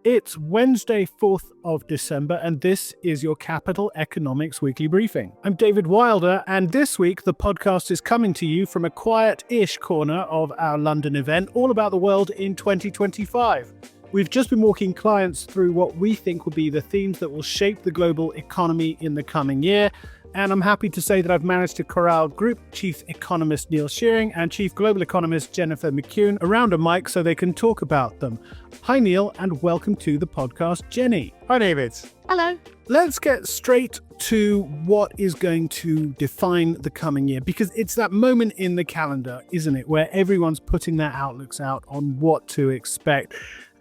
It's Wednesday, 4th of December, and this is your Capital Economics Weekly Briefing. I'm David Wilder, and this week the podcast is coming to you from a quiet-ish corner of our London event, all about the world in 2025. We've just been walking clients through what we think will be the themes that will shape the global economy in the coming year. And I'm happy to say that I've managed to corral Group Chief Economist Neil Shearing and Chief Global Economist Jennifer McKeown around a mic so they can talk about them. Hi, Neil, and welcome to the podcast, Jenny. Hi, David. Hello. Let's get straight to what is going to define the coming year, because it's that moment in the calendar, isn't it, where everyone's putting their outlooks out on what to expect.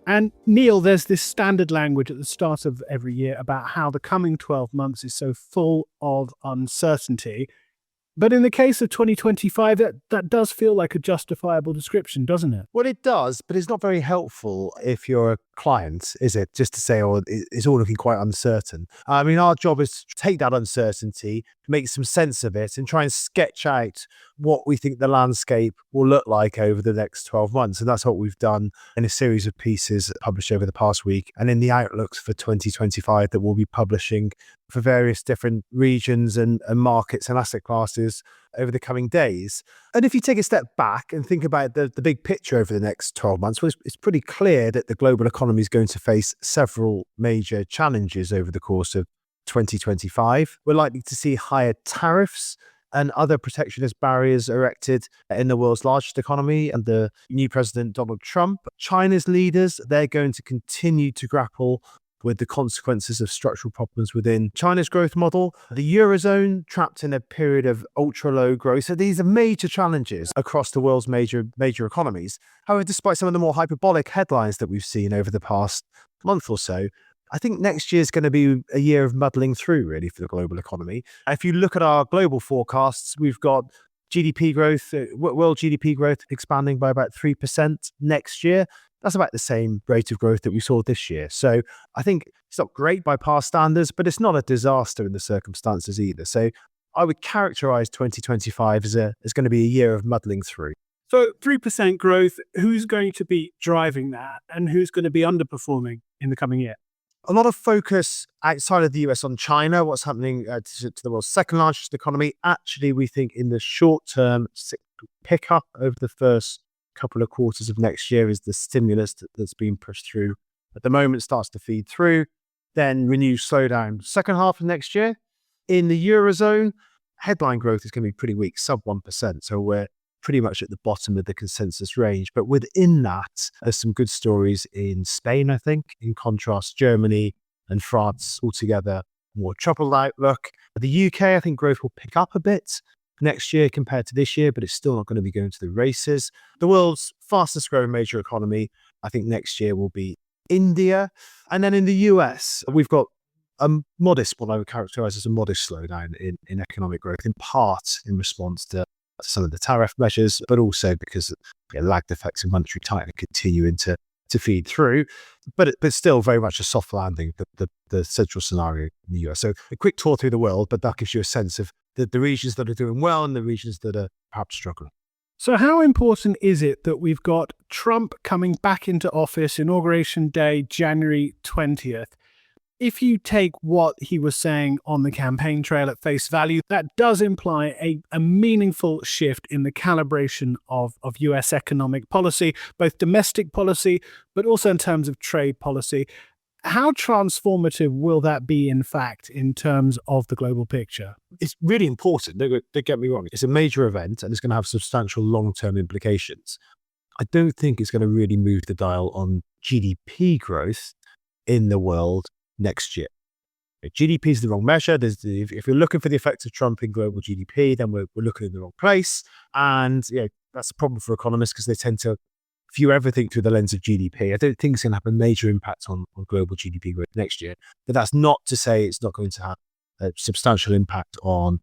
And Neil, there's this standard language at the start of every year about how the coming 12 months is so full of uncertainty. But in the case of 2025, that does feel like a justifiable description, doesn't it? Well, it does, but it's not very helpful if you're a client, is it? Just to say, oh, it's all looking quite uncertain. I mean, our job is to take that uncertainty, make some sense of it, and try and sketch out what we think the landscape will look like over the next 12 months. And that's what we've done in a series of pieces published over the past week and in the outlooks for 2025 that we'll be publishing for various different regions and markets and asset classes over the coming days. And if you take a step back and think about the big picture over the next 12 months, well, it's pretty clear that the global economy is going to face several major challenges over the course of 2025. We're likely to see higher tariffs and other protectionist barriers erected in the world's largest economy under new President Donald Trump. China's leaders, they're going to continue to grapple with the consequences of structural problems within China's growth model. The Eurozone trapped in a period of ultra-low growth. So these are major challenges across the world's major economies. However, despite some of the more hyperbolic headlines that we've seen over the past month or so, I think next year is going to be a year of muddling through, really, for the global economy. If you look at our global forecasts, we've got GDP growth, world GDP growth expanding by about 3% next year. That's about the same rate of growth that we saw this year. So I think it's not great by past standards, but it's not a disaster in the circumstances either. So I would characterize 2025 as going to be a year of muddling through. So 3% growth, who's going to be driving that and who's going to be underperforming in the coming year? A lot of focus outside of the US on China, what's happening to the world's second largest economy. Actually, we think in the short term, pick up over the first couple of quarters of next year is the stimulus that's being pushed through at the moment starts to feed through, then renewed slowdown second half of next year. In the Eurozone, headline growth is going to be pretty weak, sub 1%. So we're pretty much at the bottom of the consensus range. But within that, there's some good stories in Spain, I think. In contrast, Germany and France altogether more troubled outlook. The UK, I think growth will pick up a bit next year compared to this year, but it's still not going to be going to the races. The world's fastest growing major economy, I think next year will be India. And then in the US, we've got a modest, what I would characterize as a modest slowdown in economic growth, in part in response to some of the tariff measures, but also because lagged effects of monetary tightening continuing to feed through, but still very much a soft landing, the central scenario in the US. So a quick tour through the world, but that gives you a sense of the regions that are doing well and the regions that are perhaps struggling. So how important is it that we've got Trump coming back into office, Inauguration Day, January 20th? If you take what he was saying on the campaign trail at face value, that does imply a meaningful shift in the calibration of US economic policy, both domestic policy, but also in terms of trade policy. How transformative will that be, in fact, in terms of the global picture? It's really important. Don't get me wrong. It's a major event and it's going to have substantial long-term implications. I don't think it's going to really move the dial on GDP growth in the world next year. GDP is the wrong measure. If you're looking for the effects of Trump in global GDP, then we're looking in the wrong place. And that's a problem for economists because they tend to view everything through the lens of GDP. I don't think it's going to have a major impact on global GDP growth next year. But that's not to say it's not going to have a substantial impact on,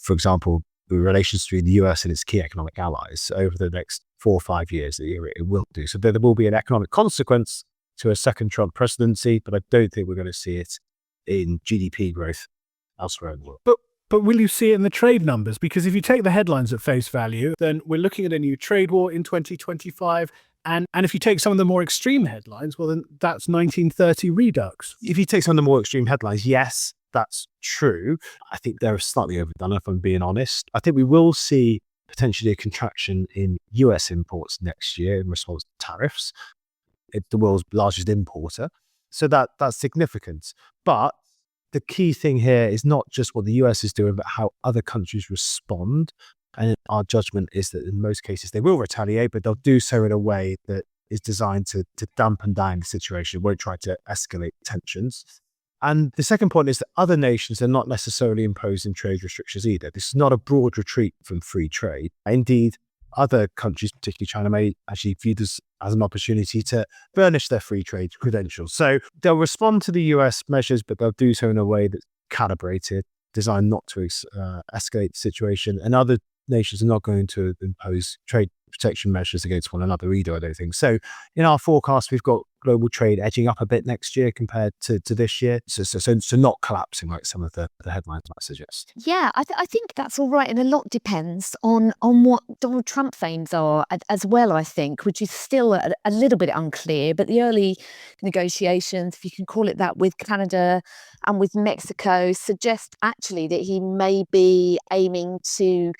for example, the relations between the US and its key economic allies over the next 4 or 5 years. It will do. So there will be an economic consequence to a second Trump presidency, but I don't think we're going to see it in GDP growth elsewhere in the world. But will you see it in the trade numbers? Because if you take the headlines at face value, then we're looking at a new trade war in 2025. And if you take some of the more extreme headlines, well, then that's 1930 redux. If you take some of the more extreme headlines, yes, that's true. I think they're slightly overdone, if I'm being honest. I think we will see potentially a contraction in US imports next year in response to tariffs. It's the world's largest importer. So that's significant. But the key thing here is not just what the US is doing, but how other countries respond. And our judgment is that in most cases they will retaliate, but they'll do so in a way that is designed to dampen down the situation. It won't try to escalate tensions. And the second point is that other nations are not necessarily imposing trade restrictions either. This is not a broad retreat from free trade. Indeed, other countries, particularly China, may actually view this as an opportunity to burnish their free trade credentials. So they'll respond to the US measures, but they'll do so in a way that's calibrated, designed not to escalate the situation. And other nations are not going to impose trade protection measures against one another either, I don't think. So in our forecast, we've got global trade edging up a bit next year compared to this year. So not collapsing like some of the headlines might suggest. Yeah, I think that's all right. And a lot depends on what Donald Trump's aims are as well, I think, which is still a little bit unclear. But the early negotiations, if you can call it that, with Canada and with Mexico suggest actually that he may be aiming to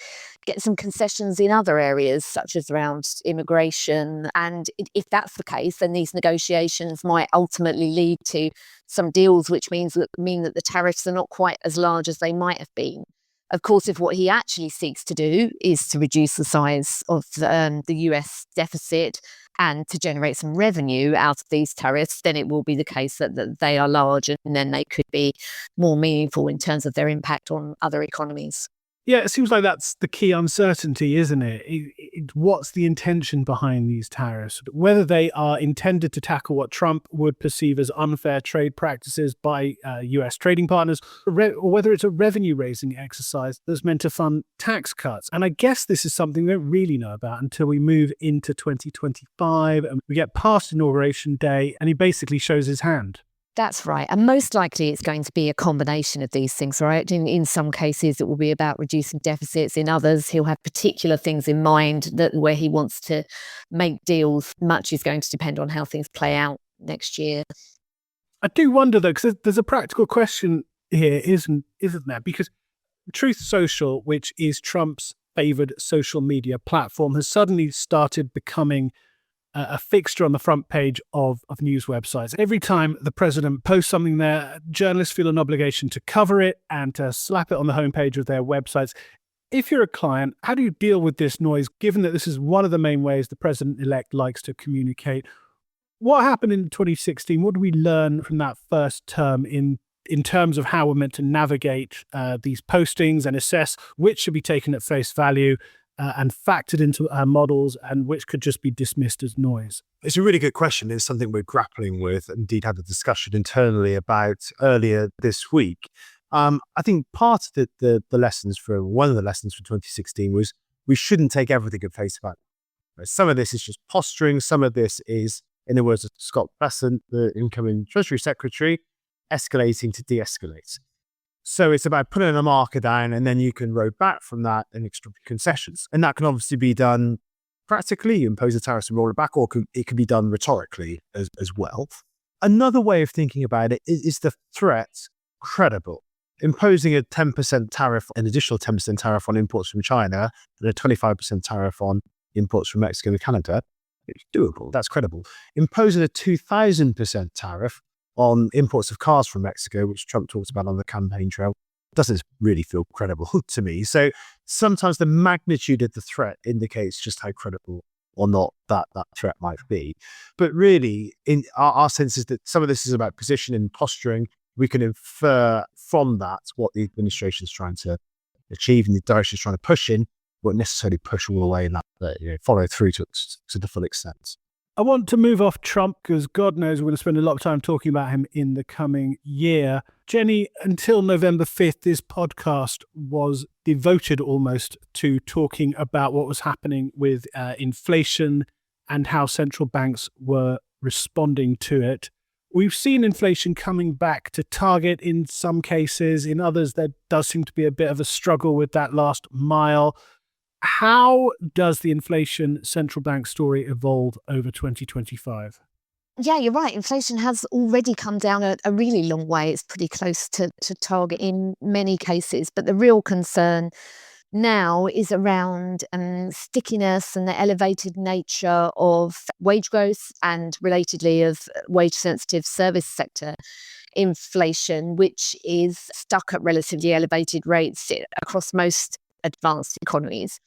get some concessions in other areas, such as around immigration. And if that's the case, then these negotiations might ultimately lead to some deals, which mean that the tariffs are not quite as large as they might have been. Of course, if what he actually seeks to do is to reduce the size of the US deficit and to generate some revenue out of these tariffs, then it will be the case that they are large, and then they could be more meaningful in terms of their impact on other economies. Yeah, it seems like that's the key uncertainty, isn't it? What's the intention behind these tariffs? Whether they are intended to tackle what Trump would perceive as unfair trade practices by US trading partners, or whether it's a revenue-raising exercise that's meant to fund tax cuts. And I guess this is something we don't really know about until we move into 2025 and we get past Inauguration Day and he basically shows his hand. That's right. And most likely it's going to be a combination of these things, right? In some cases, it will be about reducing deficits. In others, he'll have particular things in mind where he wants to make deals. Much is going to depend on how things play out next year. I do wonder, though, because there's a practical question here, isn't there? Because Truth Social, which is Trump's favored social media platform, has suddenly started becoming a fixture on the front page of news websites. Every time the president posts something there, journalists feel an obligation to cover it and to slap it on the homepage of their websites. If you're a client, how do you deal with this noise, given that this is one of the main ways the president-elect likes to communicate? What happened in 2016? What do we learn from that first term in terms of how we're meant to navigate these postings and assess which should be taken at face value and factored into our models and which could just be dismissed as noise? It's a really good question. It's something we're grappling with, indeed had a discussion internally about earlier this week. I think part of one of the lessons from 2016 was we shouldn't take everything at face value. Some of this is just posturing. Some of this is, in the words of Scott Bessent, the incoming Treasury Secretary, escalating to de-escalate. So it's about putting a marker down and then you can row back from that and extract concessions. And that can obviously be done practically, impose a tariff and roll it back, or it can be done rhetorically as well. Another way of thinking about it is the threat credible? Imposing a 10% tariff, an additional 10% tariff on imports from China and a 25% tariff on imports from Mexico and Canada, it's doable. That's credible. Imposing a 2,000% tariff on imports of cars from Mexico, which Trump talks about on the campaign trail, doesn't really feel credible to me. So sometimes the magnitude of the threat indicates just how credible or not that threat might be. But really, in our sense is that some of this is about position and posturing. We can infer from that what the administration is trying to achieve and the direction it's trying to push in, won't necessarily push all the way in that follow through to the full extent. I want to move off Trump because God knows we're going to spend a lot of time talking about him in the coming year. Jenny, until November 5th, this podcast was devoted almost to talking about what was happening with inflation and how central banks were responding to it. We've seen inflation coming back to target in some cases. In others, there does seem to be a bit of a struggle with that last mile. How does the inflation central bank story evolve over 2025? Yeah, you're right. Inflation has already come down a really long way. It's pretty close to target in many cases. But the real concern now is around stickiness and the elevated nature of wage growth and relatedly of wage sensitive service sector inflation, which is stuck at relatively elevated rates across most advanced economies.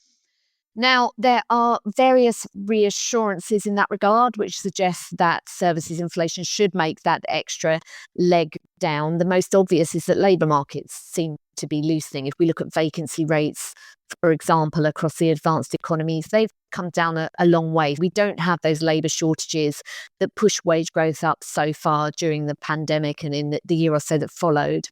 Now, there are various reassurances in that regard, which suggest that services inflation should make that extra leg down. The most obvious is that labour markets seem to be loosening. If we look at vacancy rates, for example, across the advanced economies, they've come down a long way. We don't have those labour shortages that push wage growth up so far during the pandemic and in the year or so that followed.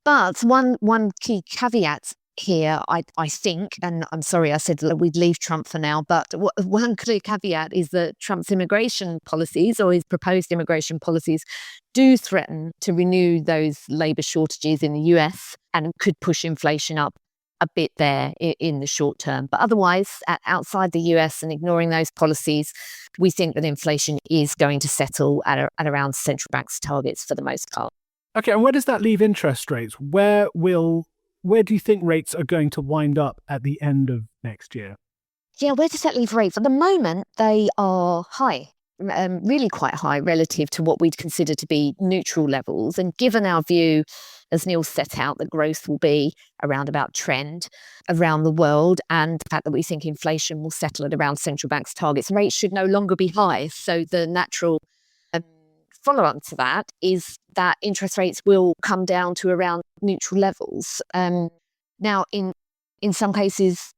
But one key caveat here, I think, and I'm sorry I said that we'd leave Trump for now, but one clear caveat is that Trump's immigration policies or his proposed immigration policies do threaten to renew those labour shortages in the US and could push inflation up a bit there in the short term. But otherwise, outside the US and ignoring those policies, we think that inflation is going to settle at around central bank's targets for the most part. Okay, and where does that leave interest rates? Where do you think rates are going to wind up at the end of next year? Yeah, where does that leave rates? At the moment, they are high, really quite high relative to what we'd consider to be neutral levels. And given our view, as Neil set out, that growth will be around about trend around the world, and the fact that we think inflation will settle at around central bank's targets, rates should no longer be high. So the natural follow-up to that is that interest rates will come down to around neutral levels. Now, in some cases,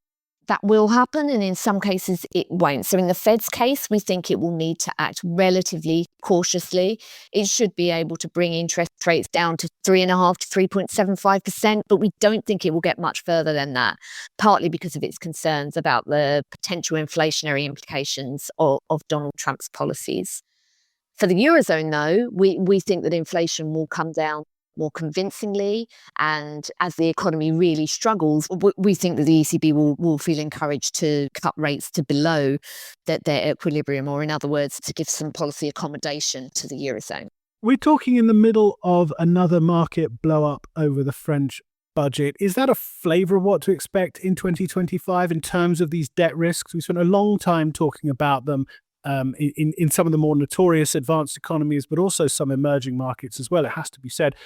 that will happen, and in some cases, it won't. So in the Fed's case, we think it will need to act relatively cautiously. It should be able to bring interest rates down to 3.5% to 3.75%, but we don't think it will get much further than that, partly because of its concerns about the potential inflationary implications of Donald Trump's policies. For the Eurozone, though, we think that inflation will come down more convincingly. And as the economy really struggles, we think that the ECB will feel encouraged to cut rates to below their equilibrium, or in other words, to give some policy accommodation to the Eurozone. We're talking in the middle of another market blow up over the French budget. Is that a flavour of what to expect in 2025 in terms of these debt risks? We spent a long time talking about them. In some of the more notorious advanced economies, but also some emerging markets as well, it has to be said.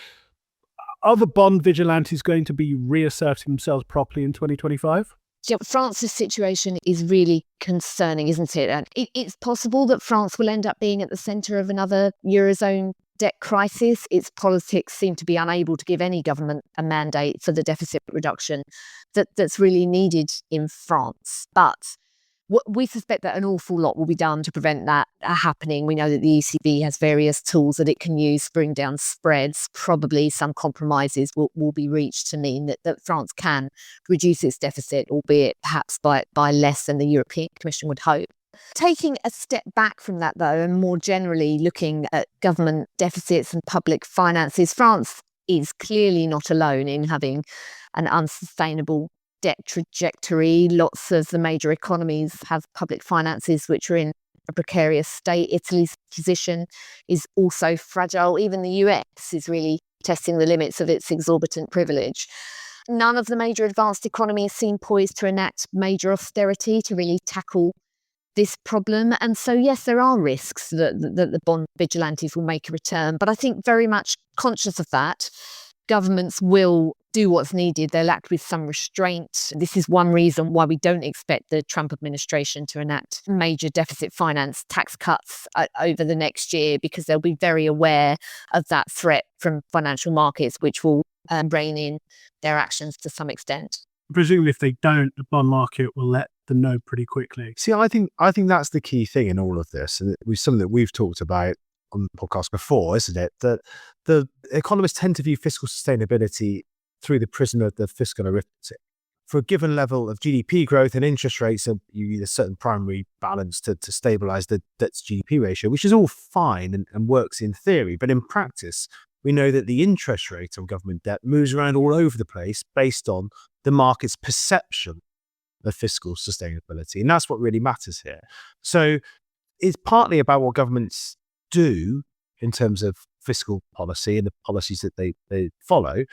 Are the bond vigilantes going to be reasserting themselves properly in 2025? Yeah, France's situation is really concerning, isn't it? And it's possible that France will end up being at the centre of another Eurozone debt crisis. Its politics seem to be unable to give any government a mandate for the deficit reduction that's really needed in France. But we suspect that an awful lot will be done to prevent that happening. We know that the ECB has various tools that it can use to bring down spreads. Probably some compromises will be reached to mean that France can reduce its deficit, albeit perhaps by less than the European Commission would hope. Taking a step back from that, though, and more generally looking at government deficits and public finances, France is clearly not alone in having an unsustainable debt trajectory. Lots of the major economies have public finances which are in a precarious state. Italy's position is also fragile. Even the US is really testing the limits of its exorbitant privilege. None of the major advanced economies seem poised to enact major austerity to really tackle this problem. And so, yes, there are risks that the bond vigilantes will make a return. But I think very much conscious of that, governments will do what's needed. They'll act with some restraint. This is one reason why we don't expect the Trump administration to enact major deficit finance tax cuts over the next year, because they'll be very aware of that threat from financial markets, which will rein in their actions to some extent. Presumably, if they don't, the bond market will let them know pretty quickly. See, I think that's the key thing in all of this, and it was something that we've talked about on the podcast before, isn't it? That the economists tend to view fiscal sustainability through the prism of the fiscal arithmetic. For a given level of GDP growth and interest rates, you need a certain primary balance to stabilize the debt to GDP ratio, which is all fine and works in theory. But in practice, we know that the interest rate on government debt moves around all over the place based on the market's perception of fiscal sustainability. And that's what really matters here. So it's partly about what governments do in terms of fiscal policy and the policies that they follow,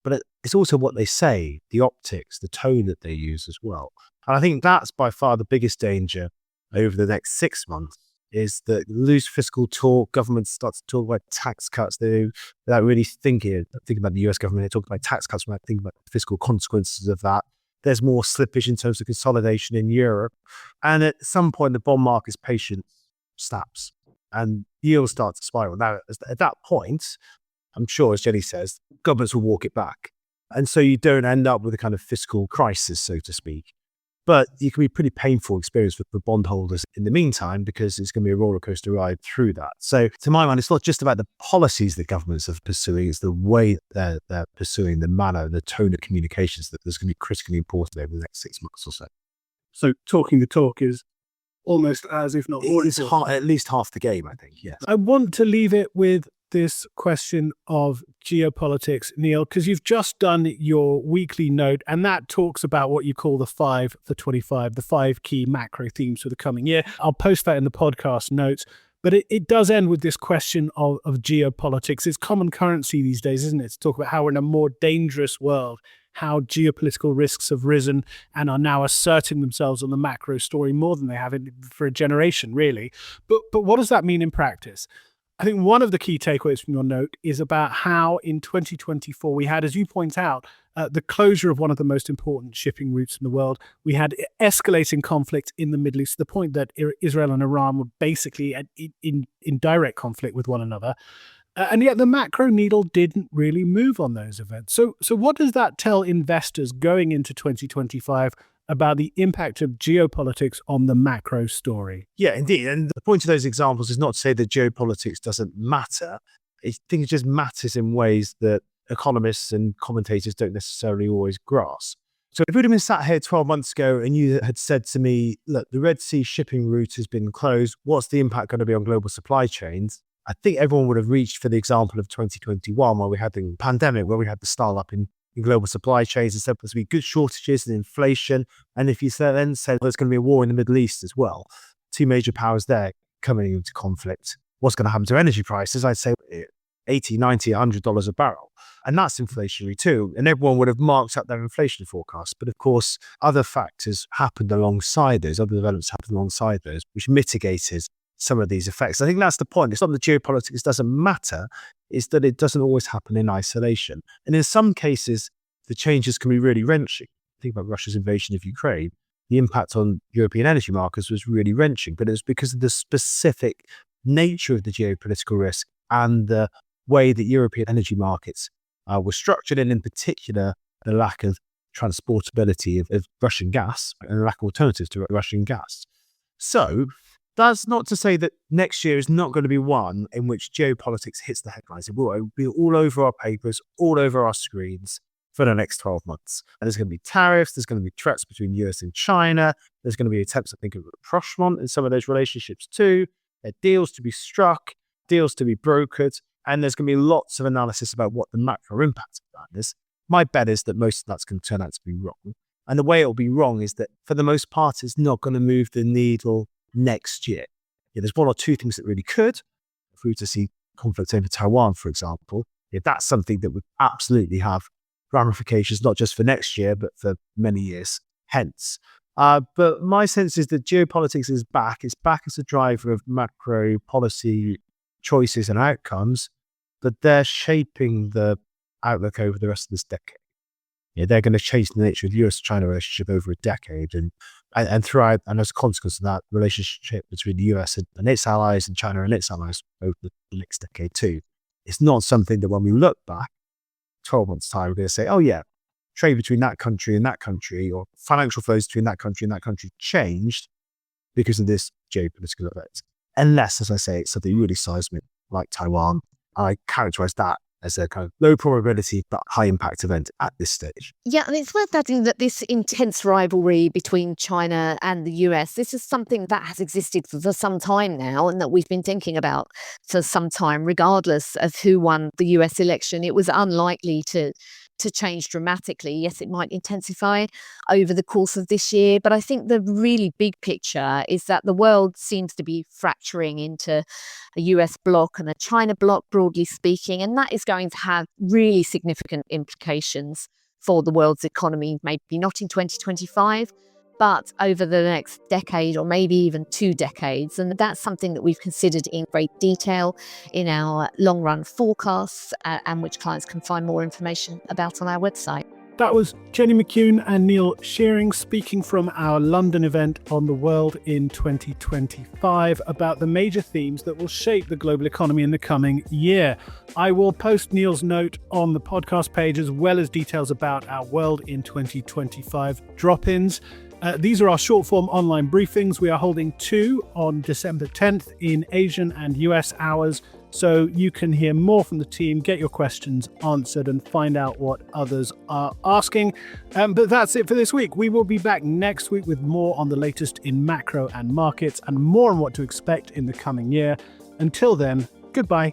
but it's also what they say, the optics, the tone that they use as well. And I think that's by far the biggest danger over the next 6 months, is that loose fiscal talk, governments start to talk about tax cuts without really thinking about the US government. They talk about tax cuts without thinking about the fiscal consequences of that. There's more slippage in terms of consolidation in Europe. And at some point, the bond market's patience snaps and yields start to spiral. Now, at that point, I'm sure, as Jenny says, governments will walk it back. And so you don't end up with a kind of fiscal crisis, so to speak. But it can be a pretty painful experience for bondholders in the meantime, because it's going to be a roller coaster ride through that. So to my mind, it's not just about the policies that governments are pursuing, it's the way they're pursuing, the manner, the tone of communications that is going to be critically important over the next 6 months or so. So talking the talk is almost as if not more It's at least half the game, I think, yes. I want to leave it with this question of geopolitics, Neil, because you've just done your weekly note, and that talks about what you call the 5 for 25, the 5 key macro themes for the coming year. I'll post that in the podcast notes, but it does end with this question of geopolitics. It's common currency these days, isn't it, to talk about how we're in a more dangerous world, how geopolitical risks have risen and are now asserting themselves on the macro story more than they have for a generation, really. But what does that mean in practice? I think one of the key takeaways from your note is about how in 2024 we had, as you point out, the closure of one of the most important shipping routes in the world. We had escalating conflict in the Middle East, to the point that Israel and Iran were basically in direct conflict with one another. And yet the macro needle didn't really move on those events. So what does that tell investors going into 2025 about the impact of geopolitics on the macro story? Yeah, indeed. And the point of those examples is not to say that geopolitics doesn't matter. I think it just matters in ways that economists and commentators don't necessarily always grasp. So if we'd have been sat here 12 months ago and you had said to me, look, the Red Sea shipping route has been closed, what's the impact going to be on global supply chains? I think everyone would have reached for the example of 2021, where we had the pandemic, where we had the stall up in global supply chains, and said there's going to be good shortages and inflation. And if you then said there's going to be a war in the Middle East as well, 2 major powers there coming into conflict, what's going to happen to energy prices? I'd say $80, $90, $100 a barrel. And that's inflationary too. And everyone would have marked up their inflation forecast. But of course, other factors happened alongside those, other developments happened alongside those, which mitigated some of these effects. I think that's the point. It's not that geopolitics doesn't matter, it's that it doesn't always happen in isolation. And in some cases, the changes can be really wrenching. Think about Russia's invasion of Ukraine. The impact on European energy markets was really wrenching, but it was because of the specific nature of the geopolitical risk and the way that European energy markets were structured, and in particular, the lack of transportability of Russian gas and the lack of alternatives to Russian gas. So that's not to say that next year is not going to be one in which geopolitics hits the headlines. It will be all over our papers, all over our screens for the next 12 months. And there's going to be tariffs, there's going to be threats between US and China, there's going to be attempts, I think, of rapprochement in some of those relationships too. There are deals to be struck, deals to be brokered, and there's going to be lots of analysis about what the macro impact of that is. My bet is that most of that's going to turn out to be wrong. And the way it'll be wrong is that, for the most part, it's not going to move the needle next year. Yeah, there's one or two things that really could. If we were to see conflict over Taiwan, for example, that's something that would absolutely have ramifications, not just for next year, but for many years hence. But my sense is that geopolitics is back. It's back as a driver of macro policy choices and outcomes, but they're shaping the outlook over the rest of this decade. Yeah, they're going to change the nature of the US-China relationship over a decade, and throughout, and as a consequence of that, the relationship between the US and its allies and China and its allies over the next decade too. It's not something that when we look back 12 months' time, we're going to say, oh yeah, trade between that country and that country, or financial flows between that country and that country changed because of this geopolitical event. Unless, as I say, it's something really seismic like Taiwan. I characterize that as a kind of low probability but high impact event at this stage. Yeah, and it's worth adding that this intense rivalry between China and the US, this is something that has existed for some time now, and that we've been thinking about for some time, regardless of who won the US election. It was unlikely to to change dramatically. Yes, it might intensify over the course of this year, but I think the really big picture is that the world seems to be fracturing into a US bloc and a China bloc, broadly speaking, and that is going to have really significant implications for the world's economy, maybe not in 2025, but over the next decade or maybe even 2 decades. And that's something that we've considered in great detail in our long-run forecasts and which clients can find more information about on our website. That was Jenny McKeown and Neil Shearing speaking from our London event on the world in 2025 about the major themes that will shape the global economy in the coming year. I will post Neil's note on the podcast page as well as details about our world in 2025 drop-ins. These are our short-form online briefings. We are holding 2 on December 10th in Asian and US hours, so you can hear more from the team, get your questions answered, and find out what others are asking. But that's it for this week. We will be back next week with more on the latest in macro and markets and more on what to expect in the coming year. Until then, goodbye.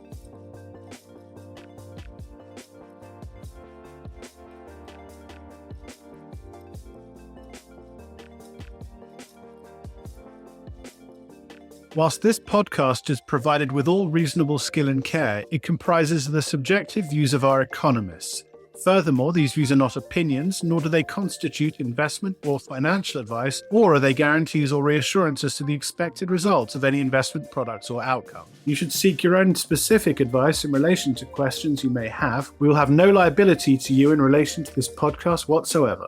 Whilst this podcast is provided with all reasonable skill and care, it comprises the subjective views of our economists. Furthermore, these views are not opinions, nor do they constitute investment or financial advice, or are they guarantees or reassurances to the expected results of any investment products or outcome. You should seek your own specific advice in relation to questions you may have. We will have no liability to you in relation to this podcast whatsoever.